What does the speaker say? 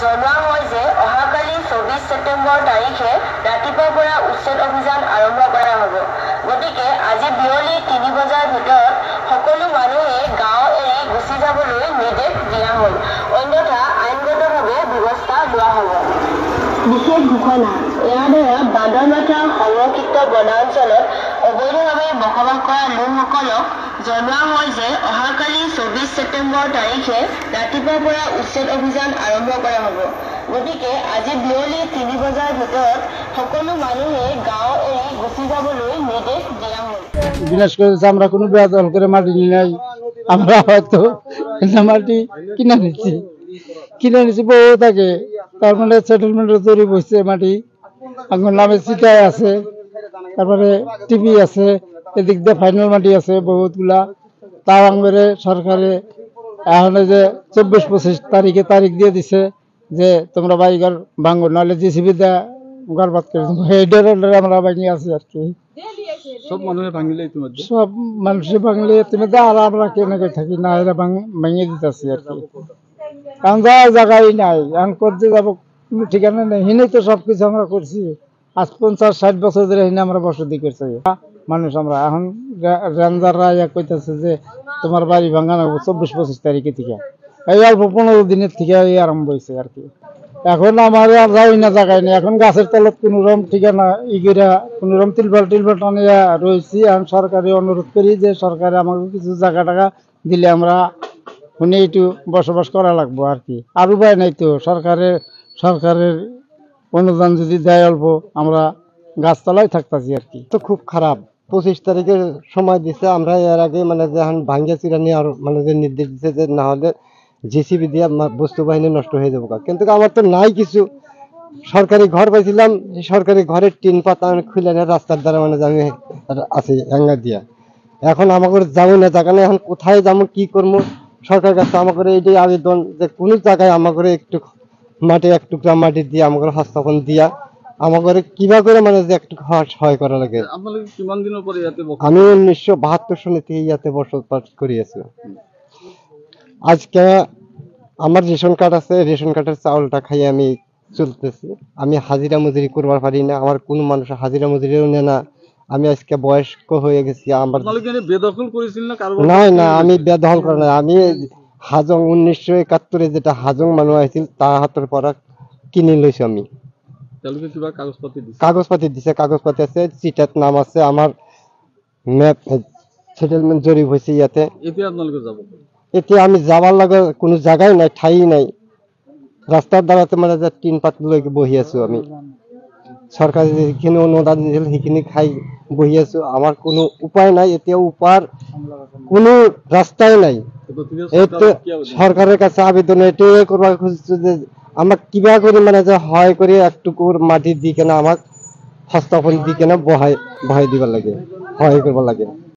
জনোৱা হয় যে অহাকালি 24 ছেপ্টেম্বৰ তাৰিখে ৰাতিপুৱাৰ পৰা উচ্ছেদ অভিযান আৰম্ভ কৰা হ'ব। গতিকে আজি বিয়লি 3 বজাৰ ভিতৰত সকলো মানুহে গাঁও এৰি গুচি যাবলৈ নিৰ্দেশ দিয়া হ'ল। অন্যথা আইনগতভাৱে ব্যৱস্থা লোৱা হ'ব। বিশেষ ঘোষণা ইয়াৰ দ্বাৰা বান্দৰমাথাৰ সংৰক্ষিত বনাঞ্চলত অবৈধভাৱে বসবাস কৰা লোকসকলক জনোৱা হয় যে অহাকালি 24 ছেপ্টেম্বৰ তাৰিখে ৰাতিপুৱাৰ পৰা উচ্ছেদ অভিযান আৰম্ভ কৰা হ'ব। গতিকে আজি বিয়লি 3 বজাৰ ভিতৰত সকলো মানুহে গাঁও এৰি গুচি যাবলৈ নিৰ্দেশ দিয়া হ'ল। বিনাশ করেছে আমরা কোনো বেদল করে মাটি নিয়ে নাই, আমরা হয়তো মাটি কিনে নিচ্ছি বহু থাকে। তার মানে সেটেলমেন্টের তৈরি বসছে মাটি এখন নামে চিটাই আছে, তারপরে টিভি আছে, এদিক দিয়ে ফাইনাল মাটি আছে বহুতগুলা। তাও আমাদের সরকারে এখন যে 24-25 তারিখে তারিখ দিয়ে দিছে যে তোমরা বাড়িঘর ভাঙো, নাহলে জিসিবি দেয়া গর্বাদ করে এইটার আমরা ভাঙিয়ে আছি আর কি। সব মানুষের ভাঙিলে ইতিমধ্যে সব মানুষের ভাঙলে ইতিমধ্যে, আর আমরা কেনে থাকি না, এরা ভেঙে দিতেছি আর কি। কারণ যাওয়ার জায়গায় নাই, এখন করতে যাবো কোনো ঠিকানা নেই। হিনে তো সবকিছু আমরা করছি, আজ 50-60 বছর ধরে হিনে আমরা বসতি করছি মানুষ। আমরা এখন রেঞ্জাররা কইতেছে যে তোমার বাড়ি ভাঙা নেবো 24-25 তারিখে থেকে, এই অল্প 15 দিনের থেকে এই আরম্ভ হয়েছে আর কি। এখন আমার আর যাই না জায়গায় নেই, এখন গাছের তলত কোন রকম ঠিকানা ইগিরা কোন রকম তিলপাল টানিয়া রয়েছি। এখন সরকারি অনুরোধ করি যে সরকারে আমাকে কিছু জায়গা টাকা দিলে আমরা শুনে একটু বসবাস করা লাগবো আর কি। আর উপায় নাই তো, সরকারের অনুদান যদি দেয় অল্প, আমরা গাছতলায় থাকতেছি আর কি। তো খুব খারাপ। 25 তারিখের সময় দিছে, আমরা এর আগে মানে যখন ভাঙ্গা চিরা নিয়ে আর মানে যে নির্দেশ দিচ্ছে যে না হলে জেসিবি দিয়ে বস্তু বাহিনী নষ্ট হয়ে যাবো। কিন্তু আমার তো নাই কিছু। সরকারি ঘর পাইছিলাম, সরকারি ঘরের টিন পাতা খুলে না রাস্তার দ্বারা মানে আমি আছি হ্যাঙ্গা দিয়া। এখন আমাকে যাবো না জায়গা নেই, এখন কোথায় যাবো কি করবো। সরকারের কাছে আমাকে এইটাই আবেদন যে কোনো জায়গায় আমাকে একটু মাটি, এক টুকরা মাটি দিয়ে আমাকে হস্তাপন দিয়া আমাকে কিভাবে করে মানে যে একটু সহায় করা লাগে। আমি 1972 সনে থেকে ইয়াতে বসবাস করিয়েছি। আজকে আমার রেশন কার্ড আছে, রেশন কার্ডের চাউলটা খাইয়ে আমি চলতেছি। আমি হাজিরা মজুরি করবার পারি না, আমার কোনো মানুষ হাজিরা মজুরিও নেয় না। আমি আজকে বয়স্ক হয়ে গেছি। আমার না আমি বেদখল করা না, আমি হাজং 1971 যেটা হাজং মানুষ আসছিল তার হাতের পর কিনে লইছি। আমি কাগজপাতি দিছে, কাগজপাতি আছে, চিটার নাম আছে, আমার ম্যাপ সেটেলমেন্ট জরিপ হয়েছে ইয়াতে। এতে আমি যাবার লাগে কোনো জায়গায় নাই, ঠাই নাই। রাস্তার দ্বারাতে মানে যে টিন পাত লইকে বহি আছো আমি। সরকার যেখানে অনুদান দিয়েছিল সেখানে খাই বহি আছো। আমার কোনো উপায় নাই, এতে উপার কোনো রাস্তায় নাই। এতে সরকারের কাছে আবেদন এটাই করবার খুঁজছে যে আমার কিভাবে করে মানে যে হয় করে একটুকু মাটি দিয়ে কেনা আমার হস্তাপন দিয়ে কেনা বহাই দিবার লাগে, হয় করবার লাগে।